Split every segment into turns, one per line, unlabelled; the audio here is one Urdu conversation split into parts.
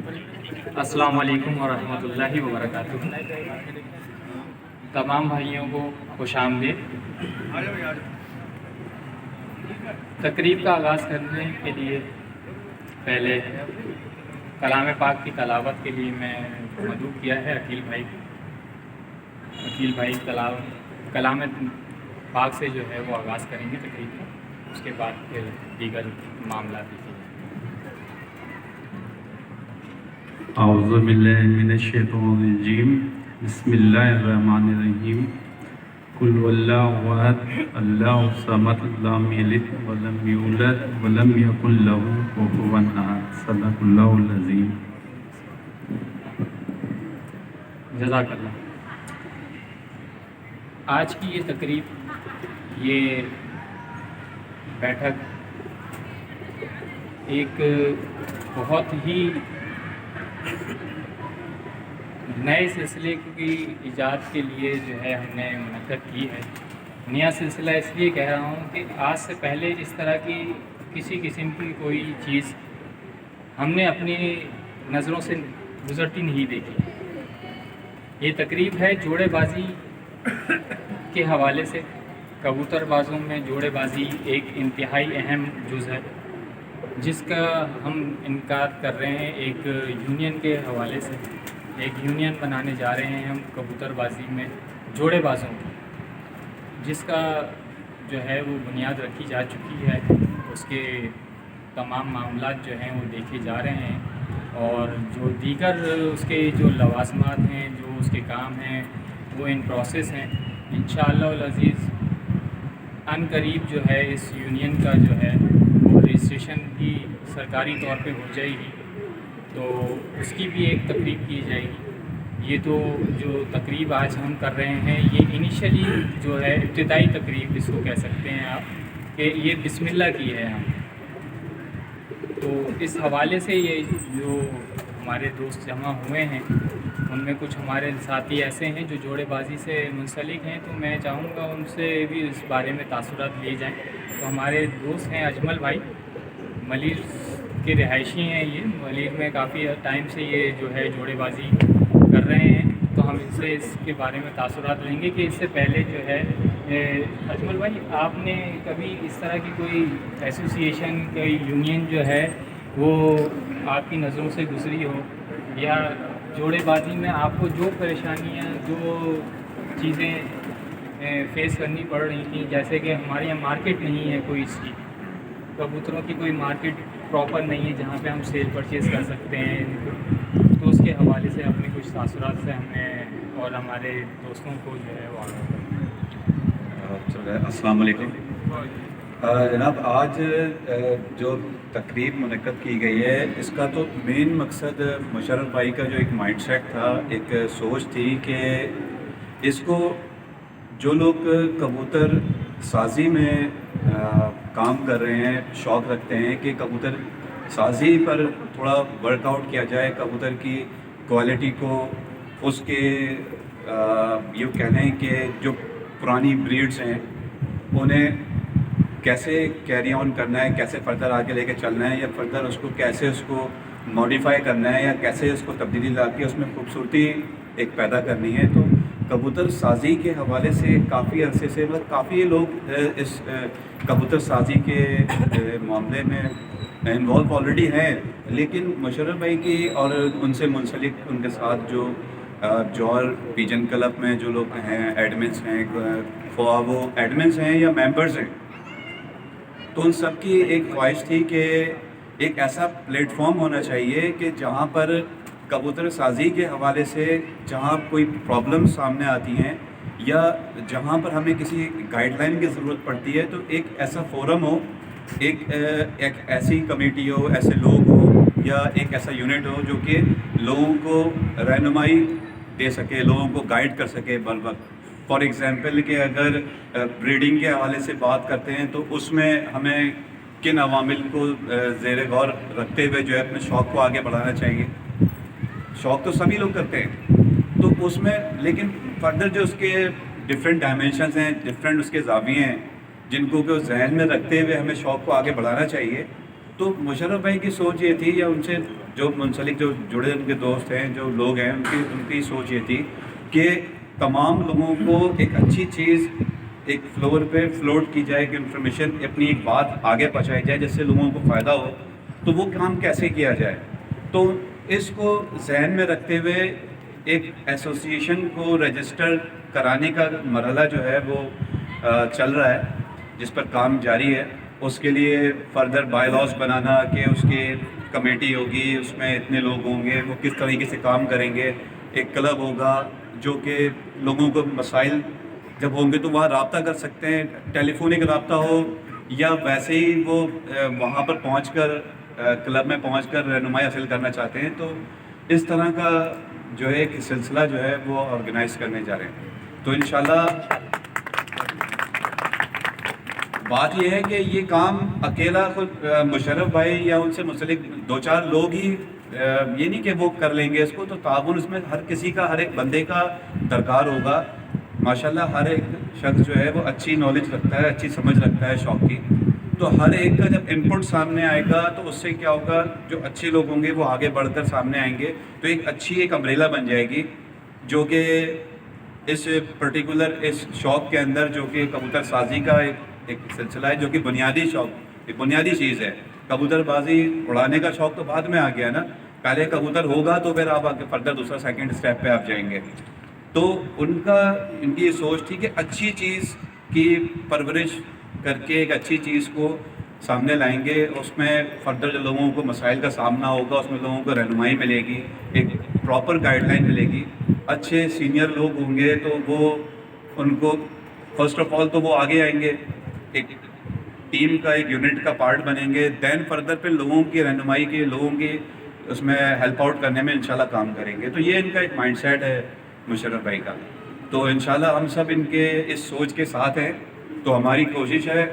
السلام علیکم ورحمۃ اللہ وبرکاتہ۔ تمام بھائیوں کو خوش آمدید۔ تقریب کا آغاز کرنے کے لیے پہلے کلام پاک کی تلاوت کے لیے میں مدعو کیا ہے عقیل بھائی کلام پاک سے جو ہے وہ آغاز کریں گے تقریب کا، اس کے بعد پھر دیگر معاملات دیکھیں گے۔
اعوذ باللہ من الشیطان الرجیم، بسم اللہ الرحمن الرحیم۔ قل واللہ احد اللہ الصمد لم یلد ولم یولد ولم یکن لہ کفوا احد، صدق اللہ العظیم۔
جزاک اللہ۔ آج کی یہ تقریب، یہ بیٹھک ایک بہت ہی نئے سلسلے کی ایجاد کے لیے جو ہے ہم نے منعقد کی ہے۔ نیا سلسلہ اس لیے کہہ رہا ہوں کہ آج سے پہلے اس طرح کی کسی قسم کی کوئی چیز ہم نے اپنی نظروں سے گزرتی نہیں دیکھی۔ یہ تقریب ہے جوڑے بازی کے حوالے سے۔ کبوتر بازوں میں جوڑے بازی ایک انتہائی اہم جز ہے، جس کا ہم انعقاد کر رہے ہیں ایک یونین کے حوالے سے۔ ایک یونین بنانے جا رہے ہیں ہم کبوتر بازی میں جوڑے بازوں کی، جس کا جو ہے وہ بنیاد رکھی جا چکی ہے۔ اس کے تمام معاملات جو ہیں وہ دیکھے جا رہے ہیں، اور جو دیگر اس کے جو لوازمات ہیں، جو اس کے کام ہیں، وہ ان پروسیس ہیں۔ انشاءاللہ العزیز عن قریب جو ہے اس یونین کا جو ہے وہ رجسٹریشن بھی سرکاری طور پہ ہو جائے گی، تو اس کی بھی ایک تقریب کی جائے گی۔ یہ تو جو تقریب آج ہم کر رہے ہیں، یہ انیشلی جو ہے ابتدائی تقریب اس کو کہہ سکتے ہیں آپ، کہ یہ بسم اللہ کی ہے ہم۔ تو اس حوالے سے یہ جو ہمارے دوست جمع ہوئے ہیں، ان میں کچھ ہمارے ساتھی ایسے ہیں جو جوڑے بازی سے منسلک ہیں، تو میں چاہوں گا ان سے بھی اس بارے میں تاثرات لیے جائیں۔ تو ہمارے دوست ہیں اجمل بھائی، ملیر کے رہائشی ہیں، یہ ملیر میں کافی ٹائم سے یہ جو ہے جوڑے بازی کر رہے ہیں، تو ہم ان سے اس کے بارے میں تاثرات لیں گے کہ اس سے پہلے جو ہے اجمل بھائی آپ نے کبھی اس طرح کی کوئی ایسوسیشن، کوئی یونین جو ہے وہ آپ کی نظروں سے گزری ہو، یا جوڑے بازی میں آپ کو جو پریشانیاں، جو چیزیں فیس کرنی پڑ رہی تھیں، جیسے کہ ہمارے یہاں مارکیٹ نہیں ہے کوئی اس کی، کبوتروں کی کوئی مارکیٹ پراپر نہیں ہے جہاں پہ ہم سیل پرچیز کر سکتے ہیں، تو اس کے حوالے سے اپنے کچھ تاثرات سے ہمیں اور ہمارے دوستوں کو جو ہے وہ
السلام علیکم جناب۔ آج جو تقریب منعقد کی گئی ہے، اس کا تو مین مقصد مشرف بھائی کا جو ایک مائنڈ سیٹ تھا، ایک سوچ تھی کہ اس کو جو لوگ کبوتر سازی میں کام کر رہے ہیں، شوق رکھتے ہیں کہ کبوتر سازی پر تھوڑا ورک آؤٹ کیا جائے، کبوتر کی کوالٹی کو، اس کے یوں کہہ لیں کہ جو پرانی بریڈز ہیں انہیں کیسے کیری آن کرنا ہے، کیسے فردر آگے لے کے چلنا ہے، یا فردر اس کو کیسے اس کو ماڈیفائی کرنا ہے، یا کیسے اس کو تبدیلی لا کے اس میں خوبصورتی ایک پیدا کرنی ہے۔ تو کبوتر سازی کے حوالے سے کافی عرصے سے کافی لوگ اس کبوتر سازی کے معاملے میں انوالو آلریڈی ہیں، لیکن مشرف بھائی کی اور ان سے منسلک ان کے ساتھ جو جوہر پیجن کلب میں جو لوگ ہیں، ایڈمنس ہیں، خواہ وہ ایڈمنس ہیں یا ممبرز ہیں، تو ان سب کی ایک خواہش تھی کہ ایک ایسا پلیٹ فارم ہونا چاہیے کہ جہاں پر کبوتر سازی کے حوالے سے جہاں کوئی پرابلم سامنے آتی ہیں، یا جہاں پر ہمیں کسی گائیڈ لائن کی ضرورت پڑتی ہے، تو ایک ایسا فورم ہو، ایک ایسی کمیٹی ہو، ایسے لوگ ہو، یا ایک ایسا یونٹ ہو جو کہ لوگوں کو رہنمائی دے سکے، لوگوں کو گائیڈ کر سکے بر وقت۔ فار ایگزامپل کہ اگر بریڈنگ کے حوالے سے بات کرتے ہیں، تو اس میں ہمیں کن عوامل کو زیر غور رکھتے ہوئے جو ہے اپنے شوق کو آگے بڑھانا چاہیے۔ شوق تو سبھی لوگ کرتے ہیں، تو اس میں لیکن فردر جو اس کے ڈفرینٹ ڈائمینشنز ہیں، ڈفرینٹ اس کے زاویے ہیں، جن کو کہ ذہن میں رکھتے ہوئے ہمیں شوق کو آگے بڑھانا چاہیے۔ تو مشرف بھائی کی سوچ یہ تھی، یا ان سے جو منسلک جو جڑے ان کے دوست ہیں، جو لوگ ہیں، ان کی سوچ یہ تھی کہ تمام لوگوں کو ایک اچھی چیز ایک فلور پہ فلوٹ کی جائے، کہ انفارمیشن اپنی ایک بات آگے پہنچائی جائے جس سے لوگوں کو فائدہ ہو. تو وہ کام کیسے کیا جائے؟ تو اس کو ذہن میں رکھتے ہوئے ایک ایسوسیشن کو رجسٹر کرانے کا مرحلہ جو ہے وہ چل رہا ہے، جس پر کام جاری ہے. اس کے لیے فردر بائی لاز بنانا کہ اس کی کمیٹی ہوگی، اس میں اتنے لوگ ہوں گے، وہ کس طریقے سے کام کریں گے. ایک کلب ہوگا جو کہ لوگوں کو مسائل جب ہوں گے تو وہاں رابطہ کر سکتے ہیں، ٹیلی فونک رابطہ ہو یا ویسے ہی وہ وہاں پر پہنچ کر کلب میں پہنچ کر رہنمائی حاصل کرنا چاہتے ہیں. تو اس طرح کا جو ہے ایک سلسلہ جو ہے وہ آرگنائز کرنے جا رہے ہیں. تو انشاءاللہ بات یہ ہے کہ یہ کام اکیلا خود مشرف بھائی یا ان سے منسلک دو چار لوگ ہی یہ نہیں کہ وہ کر لیں گے اس کو. تو تعاون اس میں ہر کسی کا، ہر ایک بندے کا درکار ہوگا. ماشاءاللہ ہر ایک شخص جو ہے وہ اچھی نالج رکھتا ہے، اچھی سمجھ رکھتا ہے شوق کی. تو ہر ایک کا جب انپٹ سامنے آئے گا تو اس سے کیا ہوگا، جو اچھے لوگ ہوں گے وہ آگے بڑھ کر سامنے آئیں گے. تو ایک اچھی ایک امبریلا بن جائے گی جو کہ اس پرٹیکولر اس شوق کے اندر، جو کہ کبوتر سازی کا ایک سلسلہ ہے، جو کہ بنیادی شوق، ایک بنیادی چیز ہے. کبوتر بازی اڑانے کا شوق تو بعد میں آ گیا نا، پہلے کبوتر ہوگا تو پھر آپ آگے فردر دوسرا سیکنڈ اسٹیپ پہ آپ جائیں گے. تو ان کی یہ سوچ تھی کہ اچھی چیز کی پرورش کر کے ایک اچھی چیز کو سامنے لائیں گے. اس میں فردر جو لوگوں کو مسائل کا سامنا ہوگا اس میں لوگوں کو رہنمائی ملے گی، ایک پراپر گائیڈ لائن ملے گی. اچھے سینئر لوگ ہوں گے تو وہ ان کو فرسٹ آف آل تو وہ آگے آئیں گے، ایک ٹیم کا ایک یونٹ کا پارٹ بنیں گے. دین فردر پہ لوگوں کی رہنمائی کے، لوگوں کی اس میں ہیلپ آؤٹ کرنے میں انشاءاللہ کام کریں گے. تو یہ ان کا ایک مائنڈ سیٹ ہے مشرف بھائی کا. تو انشاءاللہ ہم سب ان کے اس سوچ کے ساتھ ہیں. تو ہماری کوشش ہے،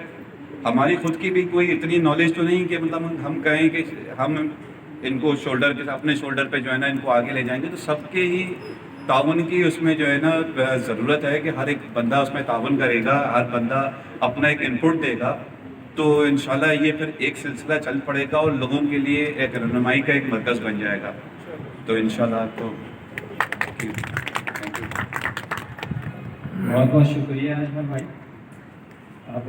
ہماری خود کی بھی کوئی اتنی نالج تو نہیں کہ مطلب ہم کہیں کہ ہم ان کو شولڈر کے اپنے شولڈر پہ جو ہے نا ان کو آگے لے جائیں گے. تو سب کے ہی تعاون کی اس میں جو ہے نا ضرورت ہے کہ ہر ایک بندہ اس میں تعاون کرے گا، ہر بندہ اپنا ایک انپٹ دے گا. تو انشاءاللہ یہ پھر ایک سلسلہ چل پڑے گا اور لوگوں کے لیے ایک رہنمائی کا ایک مرکز بن جائے گا. تو انشاءاللہ تو
بہت بہت شکریہ اجمل بھائی. اب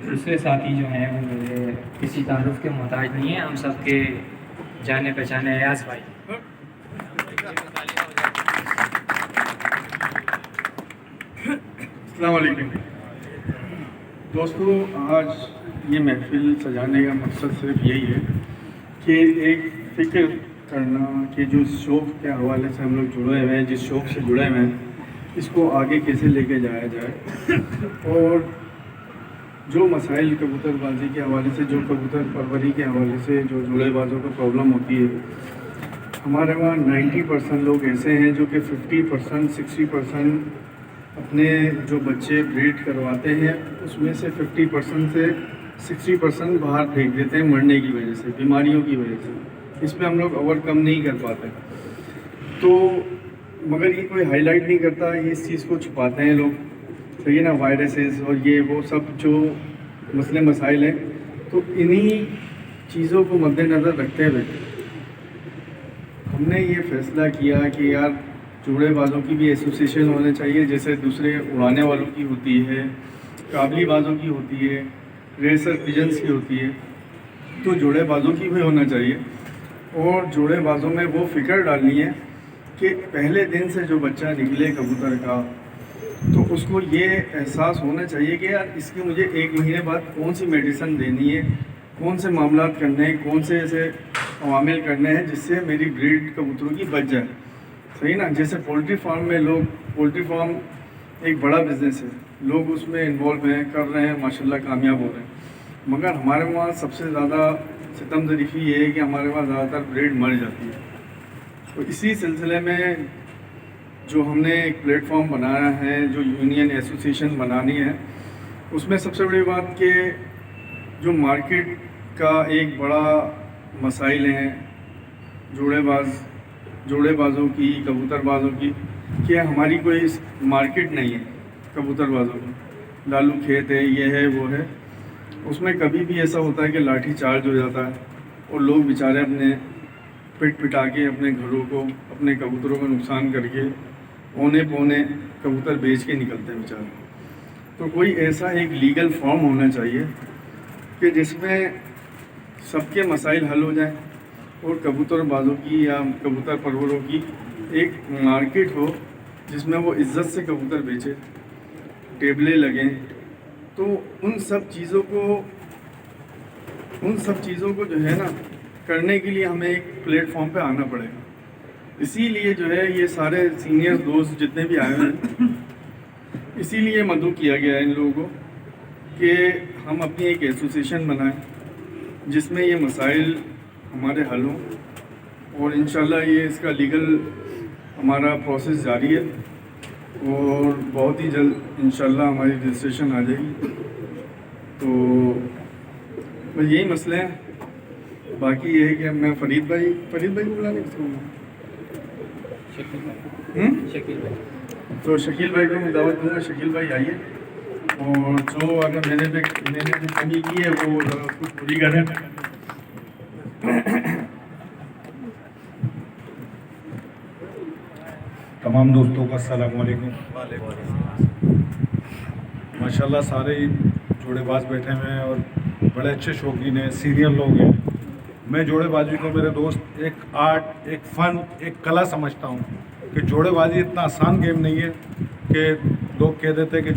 دوسرے ساتھی جو ہیں وہ میرے کسی تعارف کے محتاج نہیں ہیں، ہم سب کے جانے پہچانے ایاز بھائی.
السلام علیکم دوستو. آج یہ محفل سجانے کا مقصد صرف یہی ہے کہ ایک فکر کرنا کہ جو شوق کے حوالے سے ہم لوگ جڑے ہوئے ہیں، جس شوق سے جڑے ہوئے ہیں، اس کو آگے کیسے لے کے جایا جائے. اور جو مسائل کبوتر بازی کے حوالے سے، جو کبوتر پروری کے حوالے سے جو جڑے بازوں کو پرابلم ہوتی ہے، ہمارے وہاں 90% لوگ ایسے ہیں جو کہ 50% 60% اپنے جو بچے بریڈ کرواتے ہیں اس میں سے 50% سے 60% باہر پھینک دیتے ہیں مرنے کی وجہ سے، بیماریوں کی وجہ سے. اس پہ ہم لوگ اوور کم نہیں کر پاتے. تو مگر یہ کوئی ہائی لائٹ نہیں کرتا، یہ اس چیز کو چھپاتے ہیں لوگ، صحیح ہے نا، وائرسز اور یہ وہ سب جو مسئلے مسائل ہیں. تو انہی چیزوں کو مد نظر رکھتے ہوئے ہم نے یہ فیصلہ کیا کہ یار جوڑے بازوں کی بھی ایسوسیشن ہونا چاہیے، جیسے دوسرے اڑانے والوں کی ہوتی ہے، قابلی بازوں کی ہوتی ہے، ریسر پیجنس کی ہوتی ہے. تو جوڑے بازوں کی بھی ہونا چاہیے. اور جوڑے بازوں میں وہ فکر ڈالنی ہے کہ پہلے دن سے جو بچہ نکلے کبوتر کا تو اس کو یہ احساس ہونا چاہیے کہ یار اس کے مجھے 1 مہینے بعد کون سی میڈیسن دینی ہے، کون سے معاملات کرنے ہیں، کون سے ایسے عوامل کرنے ہیں جس سے میری بریڈ کبوتروں کی بچ جائے. صحیح نا. جیسے پولٹری فارم میں لوگ، پولٹری فارم ایک بڑا بزنس ہے، لوگ اس میں انوالو ہیں، کر رہے ہیں، ماشاءاللہ کامیاب ہو رہے ہیں. مگر ہمارے وہاں سب سے زیادہ ستم ظریفی یہ ہے کہ ہمارے وہاں زیادہ تر بریڈ مر جاتی ہے. تو اسی سلسلے میں جو ہم نے ایک پلیٹ فارم بنایا ہے، جو یونین ایسوسیشن بنانی ہے، اس میں سب سے بڑی بات کہ جو مارکیٹ کا ایک بڑا مسائل ہیں جوڑے بازوں کی، کبوتر بازوں کی، کہ ہماری کوئی مارکیٹ نہیں ہے کبوتر بازوں کی. لالو کھیت ہے، یہ ہے وہ ہے. اس میں کبھی بھی ایسا ہوتا ہے کہ لاٹھی چارج ہو جاتا ہے اور لوگ بیچارے اپنے پٹ پٹا کے اپنے گھروں کو اپنے کبوتروں کو نقصان کر کے اونے پونے کبوتر بیچ کے نکلتے ہیں بیچارے. تو کوئی ایسا ایک لیگل فارم ہونا چاہیے کہ جس میں سب کے مسائل حل ہو جائیں اور کبوتر بازوں کی یا کبوتر پروروں کی ایک مارکیٹ ہو جس میں وہ عزت سے کبوتر بیچے, ٹیبلیں لگیں. تو ان سب چیزوں کو جو ہے نا کرنے کے لیے ہمیں ایک پلیٹ فارم پہ آنا پڑے گا. اسی لیے جو ہے یہ سارے سینئر دوست جتنے بھی آئے ہیں, اسی لیے مدعو کیا گیا ہے ان لوگوں کو کہ ہم اپنی ایک ایسوسیشن بنائیں جس میں یہ مسائل ہمارے حل ہوں, اور انشاءاللہ یہ اس کا لیگل ہمارا پروسیس جاری ہے اور بہت ہی جلد انشاءاللہ ہماری رجسٹریشن آ جائے گی. تو بس یہی مسئلہ ہے. باقی یہ ہے کہ میں فرید بھائی کو بلانے کس کو تو شکیل بھائی کو میں دعوت دوں گا. شکیل بھائی آئیے, اور جو اگر میں نے جو کمی کی ہے وہ ذرا اس کو پوری کریں.
تمام دوستوں کو السلام علیکم. ماشاءاللہ سارے جوڑے باز بیٹھے ہوئے ہیں اور بڑے اچھے شوقین ہیں, سینئر لوگ ہیں. میں جوڑے بازی کو میرے دوست ایک آرٹ, ایک فن, ایک کلا سمجھتا ہوں کہ جوڑے بازی اتنا آسان گیم نہیں ہے کہ لوگ کہہ دیتے ہیں کہ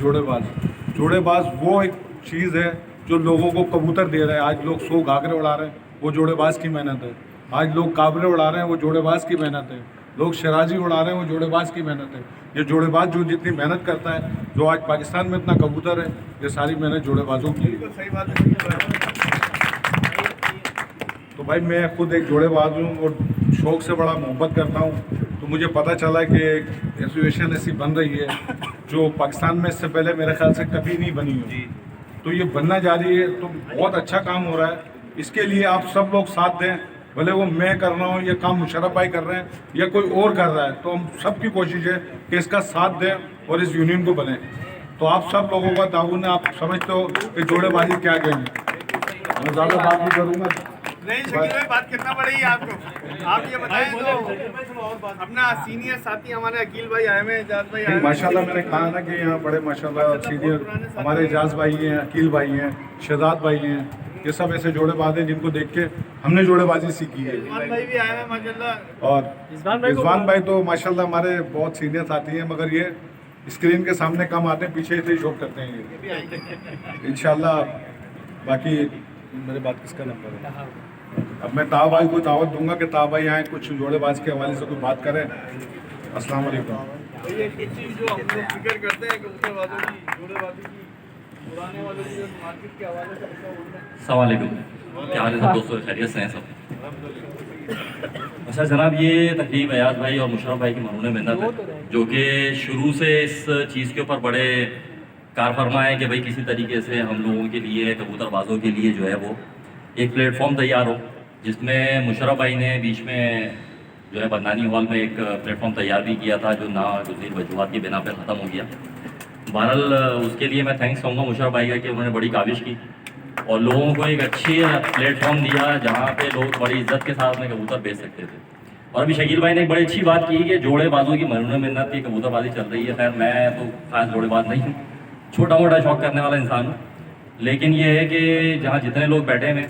جوڑے باز وہ ایک چیز ہے جو لوگوں کو کبوتر دے رہا ہے. آج لوگ 100 گھاگرے اڑا رہے ہیں, وہ جوڑے باز کی محنت ہے. آج لوگ کابرے اڑا رہے ہیں, وہ جوڑے باز کی محنت ہے. لوگ شرازی اڑا رہے ہیں, وہ جوڑے باز کی محنت ہے. یہ جوڑے باز جو جتنی محنت کرتا ہے, جو آج پاکستان میں اتنا کبوتر ہے, یہ ساری محنت جوڑے بازوں کی ہے. تو بھائی میں خود ایک جوڑے باز ہوں اور شوق سے بڑا محبت کرتا ہوں. تو مجھے پتہ چلا کہ ایک ایسوسیشن ایسی بن رہی ہے جو پاکستان میں اس سے پہلے میرے خیال سے کبھی نہیں بنی ہوئی. تو یہ بننا جاری ہے, تو بہت اچھا کام ہو رہا ہے. اس کے لیے آپ سب لوگ ساتھ دیں, بھلے وہ میں کر رہا ہوں, یہ کام مشرف بھائی کر رہے ہیں یا کوئی اور کر رہا ہے. تو ہم سب کی کوشش ہے کہ اس کا ساتھ دیں اور اس یونین کو بنیں. تو آپ سب لوگوں کا تعاون ہے. آپ سمجھتے ہو کہ جوڑے بازی کیا کہیں گے, میں زیادہ بات نہیں کروں گا.
نہیں شکیل بھائی, بات کرنا پڑے گی آپ کو. آپ یہ بتائیں تو اپنا سینئر ساتھی ہمارے عقیل بھائی آئے ہوئے ہیں, اعجاز بھائی آئے ہوئے ہیں.
ماشاءاللہ میں نے کہا نا کہ یہاں بڑے ماشاءاللہ سینئر ہمارے اعجاز بھائی ہیں, عقیل بھائی ہیں, شہزاد بھائی ہیں. یہ سب ایسے جوڑے باز ہیں جن کو دیکھ کے ہم نے جوڑے بازی سیکھی ہے.
رضوان بھائی بھی آئے ہوئے ہیں ماشاءاللہ.
اور رضوان بھائی تو ماشاءاللہ ہمارے بہت سینئر ساتھی ہیں, مگر یہ اسکرین کے سامنے کم آتے ہیں, پیچھے سے شوق کرتے ہیں یہ انشاءاللہ. باقی میرے بات کس کا نمبر ہے؟ اب میں طاہر بھائی کو دعوت دوں گا کہ طاہر بھائی آئیں, کچھ جوڑے باز کے حوالے سے کوئی بات کریں. السلام علیکم.
ایک چیز جو ہم لوگ فکر کرتے ہیں کبوتر بازوں کی, جوڑے بازی کی, پرانے والوں کی مارکیٹ کے حوالے سے
السلام علیکم. کیا حال ہے سب دوستوں, خیریت سے ہیں سب؟ اچھا جناب, یہ تقریب ایاز بھائی اور مشرف بھائی کی مرہون محنت ہے جو کہ شروع سے اس چیز کے اوپر بڑے کار فرما ہے کہ بھائی کسی طریقے سے ہم لوگوں کے لیے, کبوتر بازوں کے لیے جو ہے وہ ایک پلیٹ فارم تیار ہو, جس میں مشرف بھائی نے بیچ میں جو ہے بدنانی ہال میں ایک پلیٹ فارم تیار بھی کیا تھا جو ناگزیر وجوہات کی بنا پہ ختم ہو گیا. بہرحال اس کے لیے میں تھینکس کہوں گا مشرف بھائی کا کہ انہوں نے بڑی کاوش کی اور لوگوں کو ایک اچھی پلیٹ فارم دیا جہاں پہ لوگ بڑی عزت کے ساتھ اپنے کبوتر بیچ سکتے تھے. اور ابھی شکیل بھائی نے ایک بڑی اچھی بات کی کہ جوڑے بازوں کی مرہون محنت کی کبوتر بازی چل رہی ہے. خیر میں تو خاص جوڑے باز نہیں ہوں, چھوٹا موٹا شوق کرنے والا انسان ہوں, لیکن یہ ہے کہ جہاں جتنے لوگ بیٹھے ہیں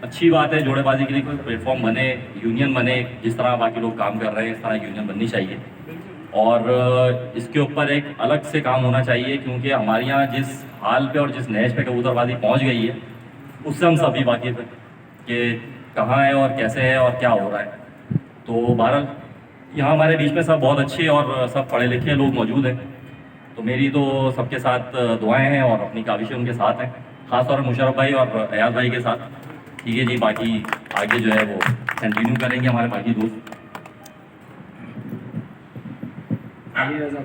اچھی بات ہے, جوڑے بازی کے لیے کوئی پلیٹ فارم بنے, یونین بنے. جس طرح باقی لوگ کام کر رہے ہیں اس طرح یونین بننی چاہیے, اور اس کے اوپر ایک الگ سے کام ہونا چاہیے, کیونکہ ہمارے یہاں جس حال پہ اور جس نیچ پہ کبوتر بازی پہنچ گئی ہے اس سے ہم سبھی واقف ہیں کہ کہاں ہے اور کیسے ہے اور کیا ہو رہا ہے. تو بہرحال یہاں ہمارے بیچ میں سب بہت اچھے اور سب پڑھے لکھے لوگ موجود ہیں, تو میری تو سب کے ساتھ دعائیں ہیں اور اپنی کاوشیں ان کے ساتھ ہیں, خاص طور پر مشرف بھائی اور ایاز بھائی کے ساتھ. ٹھیک ہے جی, باقی آگے جو ہے وہ کنٹینیو کریں گے ہمارے باقی دوست.
علی رضا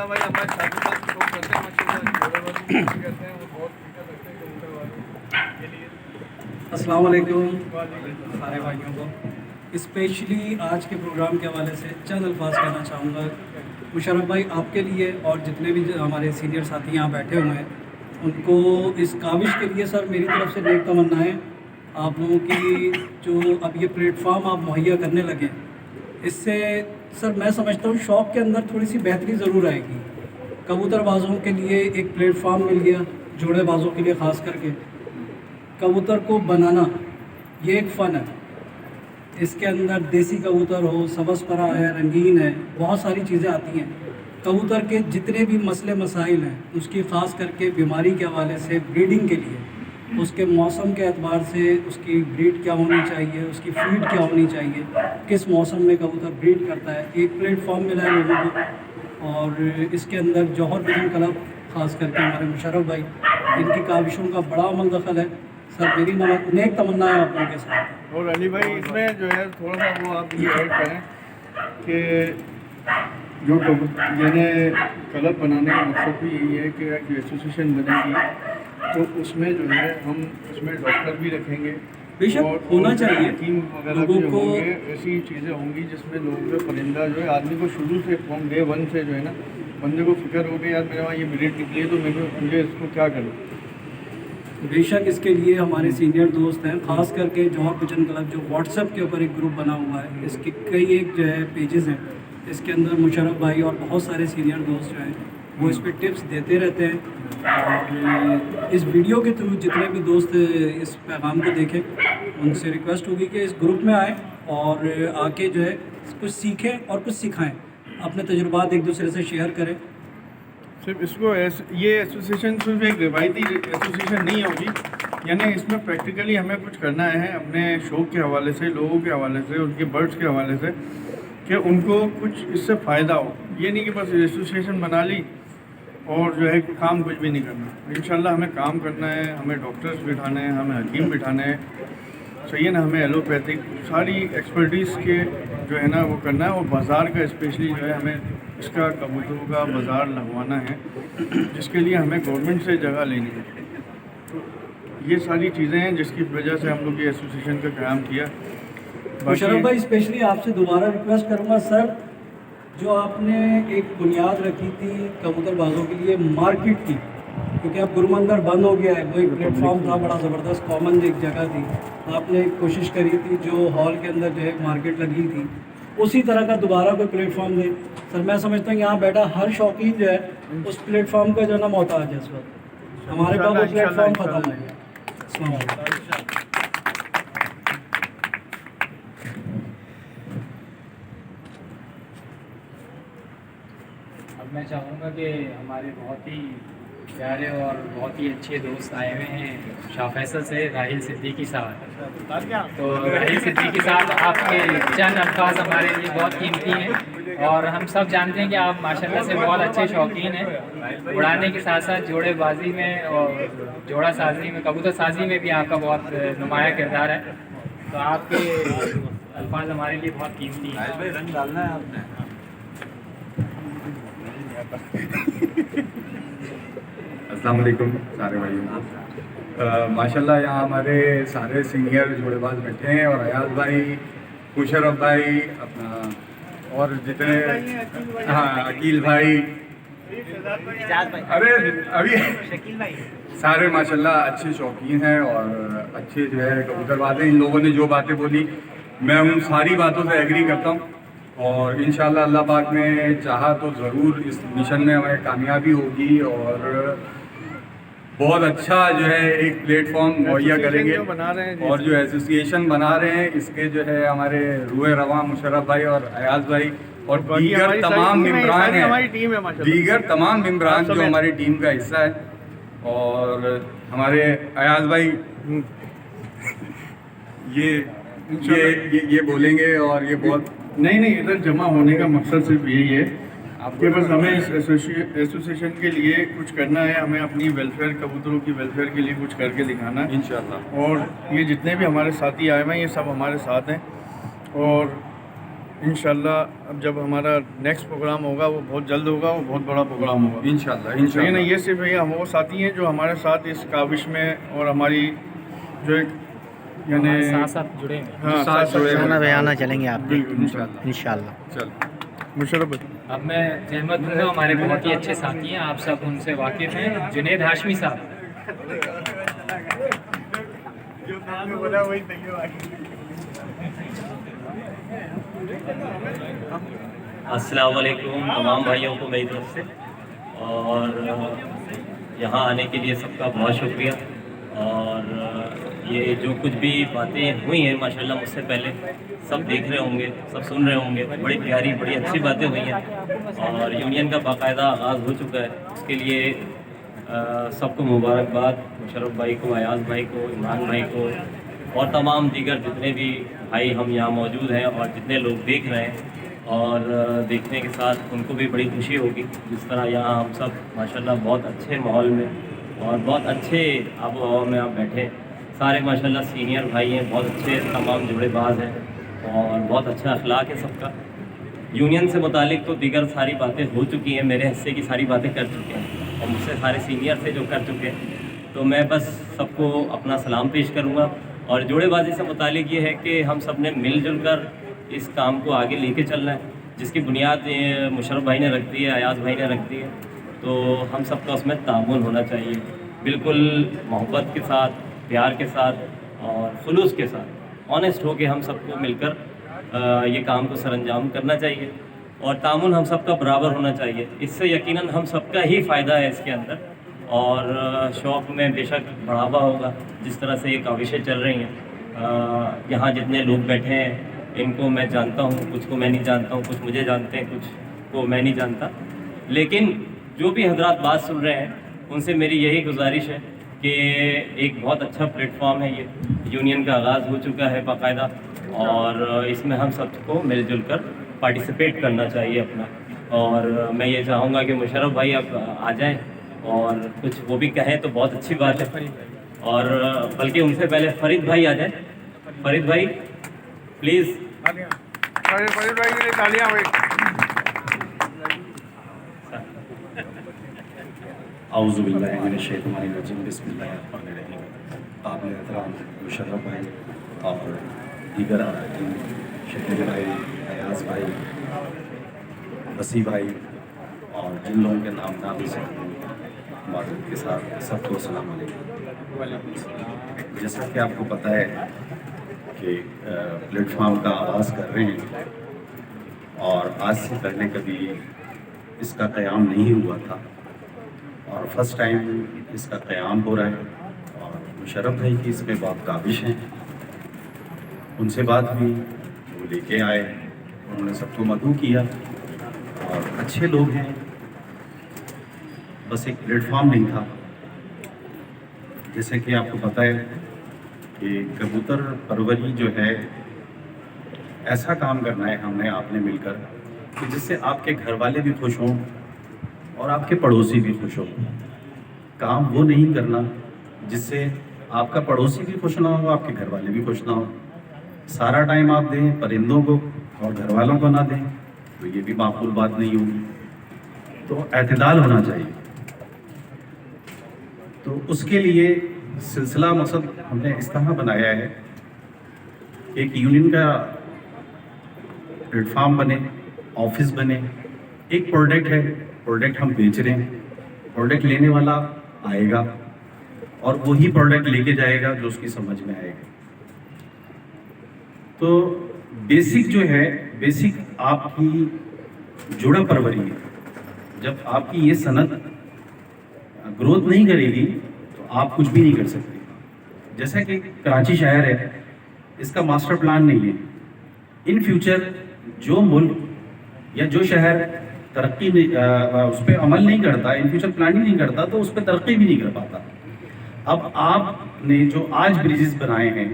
بھائی ہمارے ساتھ ساتھ شوق کرتے ہیں ماشاءاللہ, جوڑے بازی کرتے ہیں, وہ بہت فکر رکھتے ہیں کبوتر بازوں کے لیے.
السلام علیکم سارے بھائیوں کو. اسپیشلی آج کے پروگرام کے حوالے سے چند الفاظ کہنا چاہوں گا. مشرف بھائی آپ کے لیے اور جتنے بھی ہمارے سینئر ساتھی یہاں بیٹھے ہوئے ہیں, ان کو اس کاوش کے لیے سر میری طرف سے نیک تمنائیں. آپ لوگوں کی جو اب یہ پلیٹ فارم آپ مہیا کرنے لگے, اس سے سر میں سمجھتا ہوں شوق کے اندر تھوڑی سی بہتری ضرور آئے گی. کبوتر بازوں کے لیے ایک پلیٹ فارم مل گیا, جوڑے بازوں کے لیے خاص کر کے. کبوتر کو بنانا یہ ایک فن ہے, اس کے اندر دیسی کبوتر ہو, سبز پرا ہے, رنگین ہے, بہت ساری چیزیں آتی ہیں. کبوتر کے جتنے بھی مسئلے مسائل ہیں, اس کی خاص کر کے بیماری کے حوالے سے, بریڈنگ کے لیے, اس کے موسم کے اعتبار سے اس کی بریڈ کیا ہونی چاہیے, اس کی فیڈ کیا ہونی چاہیے, کس موسم میں کبوتر بریڈ کرتا ہے, ایک پلیٹ فارم ملا ہے لوگوں کو. اور اس کے اندر جوہر ویژن کلب خاص کر کے ہمارے مشرف بھائی, ان کی کاوشوں کا بڑا عمل دخل ہے. سر میری نیک تمنا ہے آپ لوگوں کے ساتھ.
اور علی بھائی اس میں جو ہے تھوڑا سا وہ آپ یہ ایڈ کریں کہ جو یعنی کلب بنانے کا مقصد بھی یہی ہے کہ ایک ایسوسیشن بنے گی, تو اس میں جو ہے ہم اس میں ڈاکٹر بھی رکھیں گے,
بے شک ہونا چاہیے.
ٹیم وغیرہ بھی ہوں گے, ایسی چیزیں ہوں گی جس میں لوگوں کے پرندہ جو ہے آدمی کو شروع سے فرام ڈے 1 سے جو ہے نا بندے کو فکر ہو گئی یار میرے وہاں یہ بریڈ نکلی ہے تو مجھے اس کو کیا کروں.
بے شک اس کے لیے ہمارے سینئر دوست ہیں, خاص کر کے جوہر ویژن کلب جو واٹس ایپ کے اوپر ایک گروپ بنا ہوا ہے, اس کے کئی ایک جو ہے پیجز ہیں, اس کے اندر مشرف بھائی اور بہت سارے سینئر دوست جو ہیں وہ اس پہ ٹپس دیتے رہتے ہیں. اور اس ویڈیو کے تھرو جتنے بھی دوست اس پیغام کو دیکھیں, ان سے ریکویسٹ ہوگی کہ اس گروپ میں آئیں اور آ کے جو ہے کچھ سیکھیں اور کچھ سکھائیں, اپنے تجربات ایک دوسرے سے شیئر کریں.
صرف اس کو یہ ایسوسیشن صرف ایک روایتی ایسوسیشن نہیں ہوگی, یعنی اس میں پریکٹیکلی ہمیں کچھ کرنا ہے اپنے شوق کے حوالے سے, لوگوں کے حوالے سے, ان کے برڈس کے حوالے سے, کہ ان کو کچھ اس سے فائدہ ہو. یہ نہیں کہ بس ایسوسیشن بنا لی اور جو ہے کام کچھ بھی نہیں کرنا. انشاءاللہ ہمیں کام کرنا ہے, ہمیں ڈاکٹرز بٹھانے ہیں, ہمیں حکیم بٹھانے ہیں, صحیح ہے نا, ہمیں ایلوپیتھک ساری ایکسپرٹیز کے جو ہے نا وہ کرنا ہے. اور بازار کا اسپیشلی جو ہے ہمیں اس کا کبوتروں کا بازار لگوانا ہے, جس کے لیے ہمیں گورنمنٹ سے جگہ لینی ہے. تو یہ ساری چیزیں ہیں جس کی وجہ سے ہم لوگ یہ ایسوسیشن کا قیام کیا.
مشرف بھائی اسپیشلی آپ سے دوبارہ ریکویسٹ کروں گا سر, جو آپ نے ایک بنیاد رکھی تھی کبوتر بازوں کے لیے مارکیٹ کی, کیونکہ اب گرمندر بند ہو گیا ہے, وہ ایک پلیٹ فارم تھا بڑا زبردست, کامن ایک جگہ تھی, آپ نے کوشش کری تھی جو ہال کے اندر جو ہے مارکیٹ لگی تھی, اسی طرح کا دوبارہ کوئی پلیٹ فارم دے. سر میں سمجھتا ہوں یہاں بیٹھا ہر شوقین جو ہے اس پلیٹ فارم کا جو ہے نا محتاج ہے اس وقت. ہمارے پاس وہ پلیٹ فارم ختم ہے. السلام علیکم.
اب میں چاہوں گا کہ ہمارے بہت ہی پیارے اور بہت ہی اچھے دوست آئے ہوئے ہیں شاہ فیصل سے, راحیل صدیقی صاحب. تو راحیل صدیقی صاحب آپ کے چند الفاظ ہمارے لیے بہت قیمتی ہیں, اور ہم سب جانتے ہیں کہ آپ ماشاءاللہ سے بہت اچھے شوقین ہیں. اڑانے کے ساتھ ساتھ جوڑے بازی میں اور جوڑا سازی میں, کبوتر سازی میں بھی آپ کا بہت نمایاں کردار ہے. تو آپ کے الفاظ ہمارے لیے بہت قیمتی ہیں.
رنگ ڈالنا ہے آپ نے.
السلام علیکم سارے بھائیوں. ماشاءاللہ یہاں ہمارے سارے سینئر جوڑے باز بیٹھے ہیں, اور ایاز بھائی, مشرف بھائی, اپنا اور جتنے, ہاں عقیل بھائی, ارے ابھی سارے ماشاءاللہ اچھے شوقین ہیں اور اچھے جو ہے کبوتر باز ہیں. ان لوگوں نے جو باتیں بولی میں ان ساری باتوں سے ایگری کرتا ہوں, اور انشاءاللہ اللہ پاک نے چاہا تو ضرور اس مشن میں ہمیں کامیابی ہوگی, اور بہت اچھا جو ہے ایک پلیٹ فارم مہیا کریں گے. اور جو ایسوسیشن بنا رہے ہیں اس کے جو ہے ہمارے روح رواں مشرف بھائی اور ایاز بھائی اور دیگر تمام ممبران ہیں, دیگر تمام ممبران جو ہماری ٹیم کا حصہ ہے. اور ہمارے ایاز بھائی یہ بولیں گے, اور یہ بہت
نہیں ادھر جمع ہونے کا مقصد صرف یہی ہے کہ بس ہمیں اس ایسوسیشن کے لیے کچھ کرنا ہے, ہمیں اپنی ویلفیئر, کبوتروں کی ویلفیئر کے لیے کچھ کر کے دکھانا ہے
انشاءاللہ.
اور یہ جتنے بھی ہمارے ساتھی آئے ہوئے ہیں یہ سب ہمارے ساتھ ہیں, اور انشاءاللہ اب جب ہمارا نیکسٹ پروگرام ہوگا وہ بہت جلد ہوگا, وہ بہت بڑا پروگرام ہوگا
انشاءاللہ.
لیکن یہ صرف ہم وہ ساتھی ہیں جو ہمارے ساتھ اس کاوش میں اور ہماری جو ایک یعنی
ساتھ جڑے ہیں.
ہاں ساتھ
بیانہ چلیں گے آپ کے
بالکل
انشاءاللہ.
چل
مشرف
اب میں زحمت دوں گا، ہمارے بہت ہی اچھے ساتھی ہیں، آپ سب ان سے واقف ہیں، جنید ہاشمی صاحب.
السلام علیکم تمام بھائیوں کو میری طرف سے، اور یہاں آنے کے لیے سب کا بہت شکریہ. اور یہ جو کچھ بھی باتیں ہوئی ہیں ماشاءاللہ مجھ سے پہلے سب دیکھ رہے ہوں گے، سب سن رہے ہوں گے، بڑی پیاری بڑی اچھی باتیں ہوئی ہیں، اور یونین کا باقاعدہ آغاز ہو چکا ہے. اس کے لیے سب کو مبارکباد، مشرف بھائی کو، ایاز بھائی کو، عمران بھائی کو، اور تمام دیگر جتنے بھی بھائی ہم یہاں موجود ہیں اور جتنے لوگ دیکھ رہے ہیں. اور دیکھنے کے ساتھ ان کو بھی بڑی خوشی ہوگی، جس طرح یہاں ہم سب ماشاءاللہ بہت اچھے ماحول میں اور بہت اچھے آب و ہوا میں آپ بیٹھے. سارے ماشاءاللہ سینئر بھائی ہیں، بہت اچھے تمام جوڑے باز ہیں، اور بہت اچھا اخلاق ہے سب کا. یونین سے متعلق تو دیگر ساری باتیں ہو چکی ہیں، میرے حصے کی ساری باتیں کر چکے ہیں، اور مجھ سے سارے سینئر سے جو کر چکے ہیں. تو میں بس سب کو اپنا سلام پیش کروں گا. اور جوڑے بازی سے متعلق یہ ہے کہ ہم سب نے مل جل کر اس کام کو آگے لے کے چلنا ہے، جس کی بنیاد مشرف بھائی نے رکھ دی ہے، ایاز بھائی نے رکھ دی ہے. تو ہم سب کا اس میں تعاون ہونا چاہیے، بالکل محبت کے ساتھ، پیار کے ساتھ اور خلوص کے ساتھ، آنیسٹ ہو کے ہم سب کو مل کر یہ کام کو سر انجام کرنا چاہیے. اور تعاون ہم سب کا برابر ہونا چاہیے. اس سے یقیناً ہم سب کا ہی فائدہ ہے اس کے اندر، اور شوق میں بے شک بڑھاوا ہوگا. جس طرح سے یہ کاوشیں چل رہی ہیں، یہاں جتنے لوگ بیٹھے ہیں ان کو میں جانتا ہوں، کچھ کو میں نہیں جانتا ہوں، کچھ مجھے جانتے ہیں، کچھ کو میں نہیں جانتا. لیکن جو بھی حضرات بات سن رہے ہیں ان سے میری یہی گزارش ہے کہ ایک بہت اچھا پلیٹ فارم ہے یہ، یونین کا آغاز ہو چکا ہے باقاعدہ، اور اس میں ہم سب کو مل جل کر پارٹیسپیٹ کرنا چاہیے اپنا. اور میں یہ چاہوں گا کہ مشرف بھائی اب آ جائیں اور کچھ وہ بھی کہیں تو بہت اچھی بات ہے، اور بلکہ ان سے پہلے فرید بھائی آ جائیں. فرید بھائی پلیز.
اعوذ باللہ من الشیطان الرجیم، بسم اللہ الرحمن الرحیم. قابل احترام مشرف بھائی اور دیگر اراکین، شکیل بھائی، ایاز بھائی، وسیع بھائی، اور جن لوگوں کے نام نہ بھی سکتے معذرت کے ساتھ سب کو السلام علیکم. جیسا کہ آپ کو پتہ ہے کہ پلیٹ فارم کا آغاز کر رہے ہیں، اور آج سے پہلے کبھی اس کا قیام نہیں ہوا تھا، اور فرسٹ ٹائم اس کا قیام ہو رہا ہے. اور مشرف بھائی کی اس میں بہت کاوش ہیں، ان سے بات ہوئی، وہ لے کے آئے، انہوں نے سب کو مدعو کیا، اور اچھے لوگ ہیں. بس ایک پلیٹ فارم نہیں تھا. جیسے کہ آپ کو پتہ ہے کہ کبوتر پروری جو ہے، ایسا کام کرنا ہے ہم نے آپ نے مل کر کہ جس سے آپ کے گھر والے بھی خوش ہوں اور آپ کے پڑوسی بھی خوش ہوں. کام وہ نہیں کرنا جس سے آپ کا پڑوسی بھی خوش نہ ہو، آپ کے گھر والے بھی خوش نہ ہو. سارا ٹائم آپ دیں پرندوں کو اور گھر والوں کو نہ دیں تو یہ بھی معقول بات نہیں ہوگی. تو اعتدال ہونا چاہیے. تو اس کے لیے سلسلہ مقصد ہم نے اس طرح بنایا ہے، ایک یونین کا پلیٹ فارم بنے، آفس بنے. ایک پروڈکٹ ہے، پروڈکٹ ہم بیچ رہے ہیں، پروڈکٹ لینے والا آئے گا اور وہی پروڈکٹ لے کے جائے گا جو اس کی سمجھ میں آئے گا. تو بیسک جو ہے، بیسک آپ کی جوڑا پروری ہے. جب آپ کی یہ صنعت گروتھ نہیں کرے گی تو آپ کچھ بھی نہیں کر سکتے. جیسا کہ کراچی شہر ہے، اس کا ماسٹر پلان نہیں ہے. ان فیوچر جو ملک یا جو شہر ترقی اس پہ عمل نہیں کرتا، ان فیوچر پلاننگ نہیں کرتا، تو اس پہ ترقی بھی نہیں کر پاتا. اب آپ نے جو آج بریجز بنائے ہیں،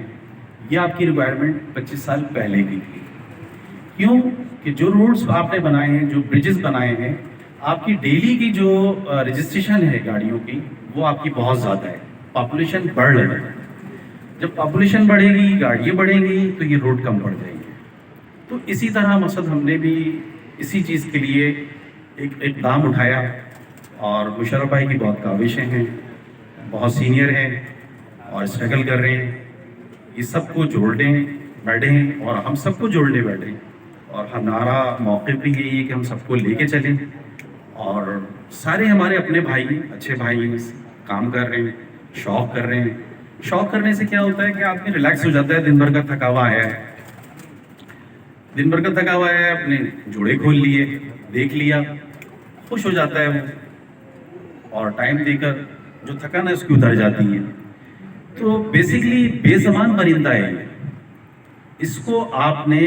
یہ آپ کی ریکوائرمنٹ 25 سال پہلے کی تھی. کیوں کہ جو روڈز آپ نے بنائے ہیں، جو بریجز بنائے ہیں، آپ کی ڈیلی کی جو رجسٹریشن ہے گاڑیوں کی، وہ آپ کی بہت زیادہ ہے. پاپولیشن بڑھ رہی ہے. جب پاپولیشن بڑھے گی، گاڑیاں بڑھیں گی، تو یہ روڈ کم پڑ جائیں گے. تو اسی طرح مقصد ہم نے بھی اسی چیز کے لیے ایک اقدام اٹھایا. اور مشرف بھائی کی بہت کاوشیں ہیں، بہت سینئر ہیں اور اسٹرگل کر رہے ہیں. یہ سب کو جوڑنے بیٹھے ہیں اور ہم سب کو جوڑنے بیٹھے ہیں. اور ہمارا موقف بھی یہی ہے کہ ہم سب کو لے کے چلیں، اور سارے ہمارے اپنے بھائی ہیں، اچھے بھائی ہیں، کام کر رہے ہیں، شوق کر رہے ہیں۔ شوق کرنے سے کیا ہوتا ہے کہ آدمی ریلیکس ہو جاتا ہے، دن بھر کا تھکا ہوا ہے، دن بھر کا تھکا ہوا ہے، اپنے جوڑے کھول لیے، دیکھ لیا، خوش ہو جاتا ہے وہ، اور ٹائم دے کر جو تھکان ہے اس کی اتر جاتی ہے۔ تو بیسیکلی بے زبان پرندہ ہے یہ، اس کو آپ نے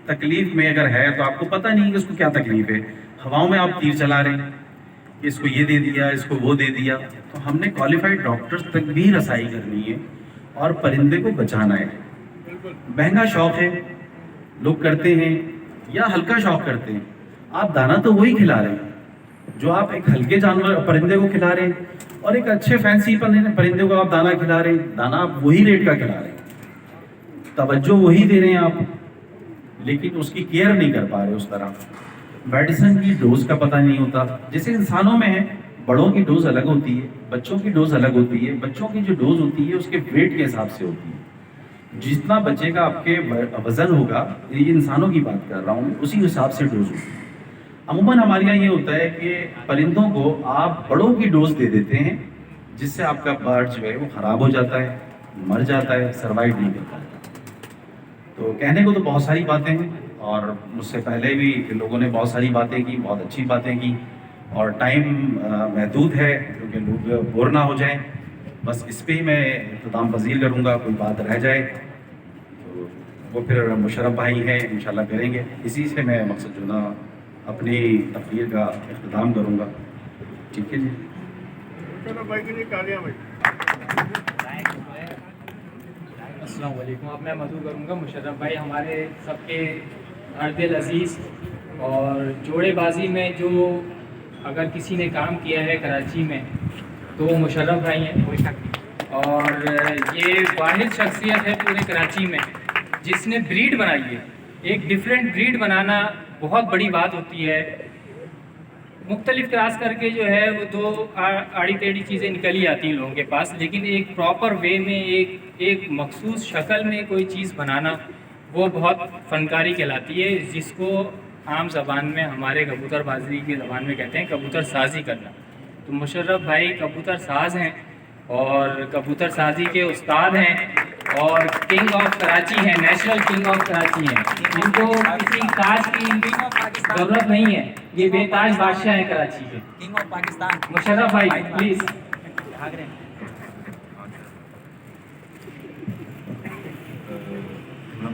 تکلیف میں اگر ہے تو آپ کو پتہ نہیں کہ اس کو کیا تکلیف ہے، ہواؤں میں آپ تیر چلا رہے ہیں کہ اس کو یہ دے دیا، اس کو وہ دے دیا۔ تو ہم نے کوالیفائڈ ڈاکٹرز تک بھی رسائی کرنی ہے اور پرندے کو بچانا ہے۔ مہنگا شوق ہے، لوگ کرتے ہیں، یا ہلکا شوق کرتے ہیں۔ آپ دانا تو وہی کھلا رہے ہیں جو آپ ایک ہلکے جانور پرندے کو کھلا رہے ہیں، اور ایک اچھے فینسی پرندے کو آپ دانا کھلا رہے ہیں، دانا آپ وہی ریٹ کا کھلا رہے ہیں، توجہ وہی دے رہے ہیں آپ، لیکن اس کی کیئر نہیں کر پا رہے اس طرح۔ میڈیسن کی ڈوز کا پتہ نہیں ہوتا، جیسے انسانوں میں ہے، بڑوں کی ڈوز الگ ہوتی ہے، بچوں کی ڈوز الگ ہوتی ہے۔ بچوں کی جو ڈوز ہوتی ہے اس کے ویٹ کے حساب سے ہوتی ہے، جتنا بچے کا آپ کے وزن ہوگا، یہ انسانوں کی بات کر رہا ہوں، اسی حساب سے ڈوز ہوتی ہے۔ عموماً ہمارے یہاں یہ ہوتا ہے کہ پرندوں کو آپ بڑوں کی ڈوز دے دیتے ہیں، جس سے آپ کا برڈ جو ہے وہ خراب ہو جاتا ہے، مر جاتا ہے، سروائیو نہیں کر پاتا۔ تو کہنے کو تو بہت ساری باتیں ہیں، اور مجھ سے پہلے بھی لوگوں نے بہت ساری باتیں کی، بہت اچھی باتیں کی، اور ٹائم محدود ہے کیونکہ لوگ بور نہ ہو جائیں۔ بس اس پہ ہی میں اختتام پذیر کروں گا، کوئی بات رہ جائے تو وہ پھر مشرف بھائی ہیں انشاءاللہ کریں گے۔ اسی سے میں مقصد جو نا اپنی تقریر کا اختتام کروں گا، ٹھیک ہے جی۔
السلام علیکم۔ اب میں مدعو کروں گا مشرف بھائی، ہمارے سب کے دل عزیز، اور جوڑے بازی میں جو اگر کسی نے کام کیا ہے کراچی میں تو وہ مشرف بھائی ہیں، کوئی شک نہیں۔ اور یہ واحد شخصیت ہے پورے کراچی میں جس نے بریڈ بنائی ہے۔ ایک ڈیفرنٹ بریڈ بنانا بہت بڑی بات ہوتی ہے، مختلف کراس کر کے جو ہے وہ تو آڑی ٹیڑھی چیزیں نکل ہی آتی ہیں لوگوں کے پاس، لیکن ایک پراپر وے میں ایک مخصوص شکل میں کوئی چیز بنانا وہ بہت فنکاری کہلاتی ہے، جس کو عام زبان میں ہمارے کبوتر بازی کی زبان میں کہتے ہیں کبوتر سازی کرنا۔ تو مشرف بھائی کبوتر ساز ہیں اور کبوتر سازی کے استاد ہیں، اور کنگ آف کراچی ہیں، نیشنل کنگ آف کراچی ہیں۔ ان کو کسی تاج کی ضرورت نہیں ہے، یہ بے تاج بادشاہ ہیں کراچی کے، کنگ آف پاکستان۔ مشرف بھائی پلیز۔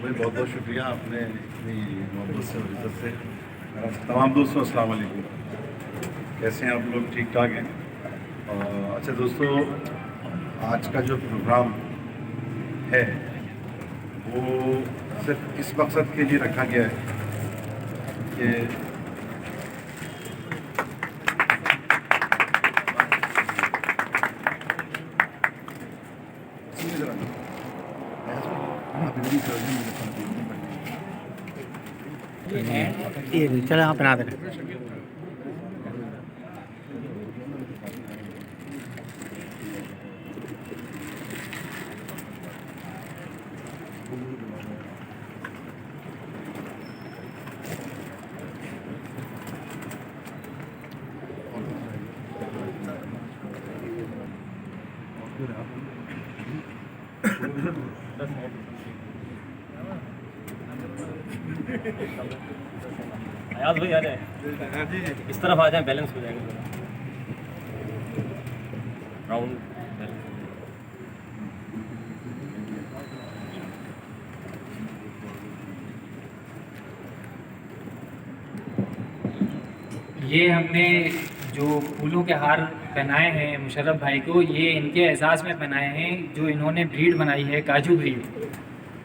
بھائی بہت بہت شکریہ، آپ نے اتنی محبت سے اور عزت سے۔ تمام دوستوں السلام علیکم، کیسے ہیں آپ لوگ؟ ٹھیک ٹھاک ہیں؟ اچھا دوستو، آج کا جو پروگرام ہے وہ صرف اس مقصد کے لیے رکھا گیا ہے کہ
چلے آپ بنا دیں۔
ایاز بھائی آ جائیں، اس طرف آ جائیں، بیلنس ہو جائے گا راؤنڈ۔
یہ ہم نے جو پھولوں کے ہار پہنائے ہیں مشرف بھائی کو، یہ ان کے اعزاز میں پہنائے ہیں جو انہوں نے بریڈ بنائی ہے کاجو بریڈ،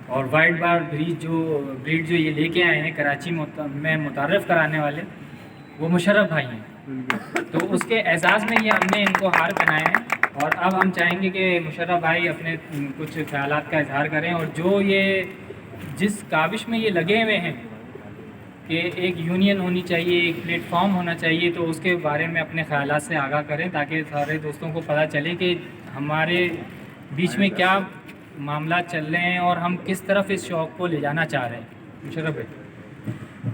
اور وائٹ بار بریڈ جو یہ لے کے آئے ہیں کراچی میں متعارف کرانے والے، وہ مشرف بھائی ہیں۔ تو اس کے اعزاز میں یہ ہم نے ان کو ہار پہنائے ہیں، اور اب ہم چاہیں گے کہ مشرف بھائی اپنے کچھ خیالات کا اظہار کریں، اور جو یہ جس کاوش میں یہ لگے ہوئے ہیں کہ ایک یونین ہونی چاہیے، ایک پلیٹ فارم ہونا چاہیے، تو اس کے بارے میں اپنے خیالات سے آگاہ کریں تاکہ سارے دوستوں کو پتہ چلے کہ ہمارے بیچ میں کیا معاملات چل رہے ہیں اور ہم کس طرف اس شوق کو لے جانا چاہ رہے ہیں۔ مشرف بھائی۔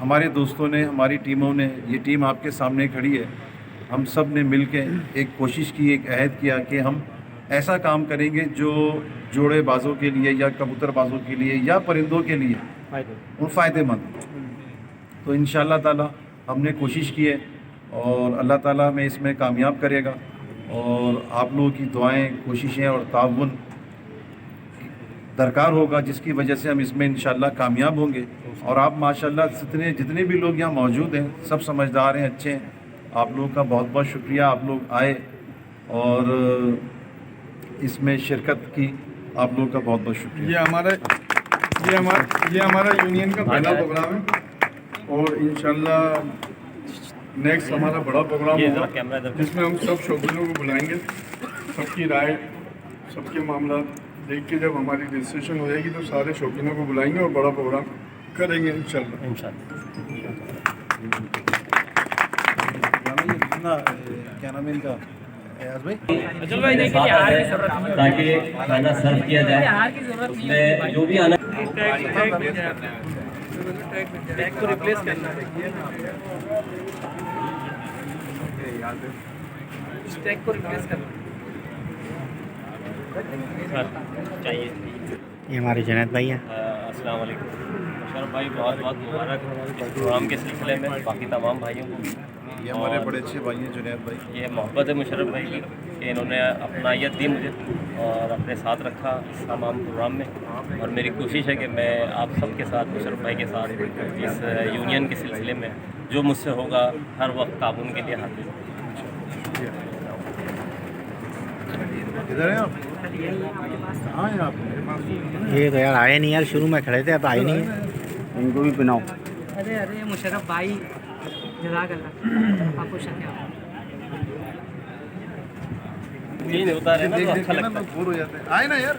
ہمارے دوستوں نے, ہماری ٹیموں نے, یہ ٹیم آپ کے سامنے کھڑی ہے, ہم سب نے مل کے ایک کوشش کی, ایک عہد کیا کہ ہم ایسا کام کریں گے جو جوڑے بازوں کے لیے یا کبوتر بازوں کے لیے یا پرندوں کے لیے فائدہ مند. تو انشاءاللہ تعالی ہم نے کوشش کی ہے اور اللہ تعالیٰ ہمیں اس میں کامیاب کرے گا, اور آپ لوگوں کی دعائیں, کوششیں اور تعاون درکار ہوگا, جس کی وجہ سے ہم اس میں انشاءاللہ کامیاب ہوں گے. اور آپ ماشاءاللہ جتنے بھی لوگ یہاں موجود ہیں سب سمجھدار ہیں, اچھے ہیں. آپ لوگوں کا بہت بہت شکریہ, آپ لوگ آئے اور اس میں شرکت کی, آپ لوگوں کا بہت بہت شکریہ.
یہ ہمارا یونین کا پہلا پروگرام ہے اور انشاءاللہ نیکسٹ ہمارا بڑا پروگرام ہوگا جس میں ہم سب شوقینوں کو بلائیں گے. سب کی رائے, سب کے معاملات دیکھ کے جب ہماری رجسٹریشن ہو جائے گی تو سارے شوقینوں کو بلائیں گے اور بڑا پروگرام کریں گے انشاءاللہ.
کیا نام ہے ان کا, ایاز بھائی؟
تاکہ کھانا سرو کیا جائے, اس میں جو بھی آنا
کو ریپلیس کرنا ہے, اسٹیک کو ریپلیس کرنا
چاہیے.
یہ ہمارے جنید بھائی ہیں.
السلام علیکم. مشرف بھائی بہت بہت مبارک اس پروگرام کے سلسلے میں, باقی تمام بھائیوں کو.
یہ ہمارے بڑے اچھے بھائی ہیں جنید بھائی.
یہ محبت ہے مشرف بھائی کی کہ انہوں نے اپنائیت دی مجھے اور اپنے ساتھ رکھا اس تمام پروگرام میں, اور میری کوشش ہے کہ میں آپ سب کے ساتھ, مشرف بھائی کے ساتھ, اس یونین کے سلسلے میں جو مجھ سے ہوگا ہر وقت تعاون کے لیے حاضر ہوں.
کدھر ہیں آپ؟ کہاں ہیں آپ؟
یہ تو یار آئے نہیں یار, شروع میں کھڑے تھے اب آئے نہیں ہیں. ان کو بھی بناؤ.
ارے مشرف بھائی جزاک اللہ, آپ کو شکریہ.
تین ہوتا رہے نا تو اچھا لگتا ہے.
بور ہو جاتے ہیں. آئے نا یار.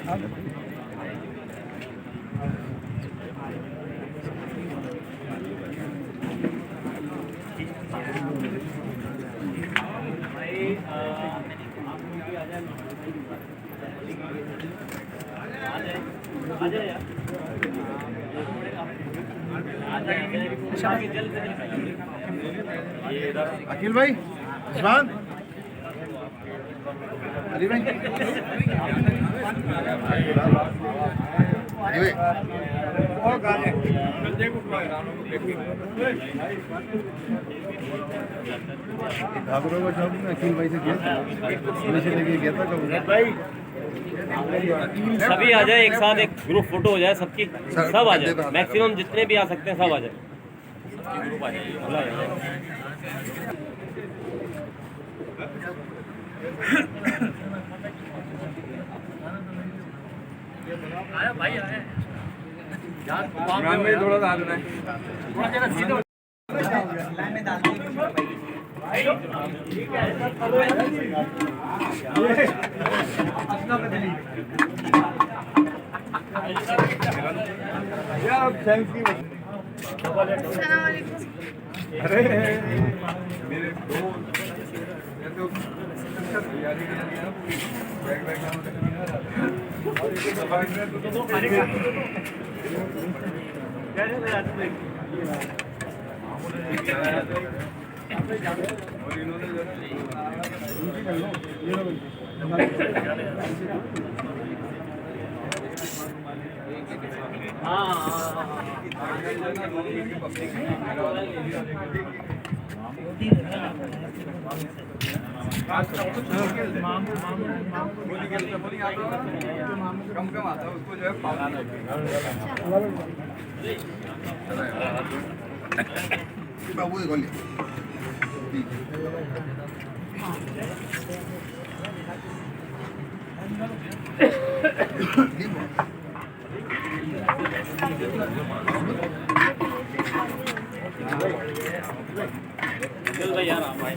اکیل بھائی, عثمان, علی بھائی, ڈھابروں کا شاپ میں اکیل بھائی سے گیا تھا, سے لے کے گیا تھا.
سبھی آ جائے ایک ساتھ, ایک گروپ فوٹو ہو جائے سب کی, سب آ جائے, میکسیمم جتنے بھی آ سکتے ہیں سب آ جائے. گروپ آ جائے.
تھوڑا سا
السلام علیکم.
کم کم آتا ہے اس کو جو ہے
چل بھائی یار آپ آئے.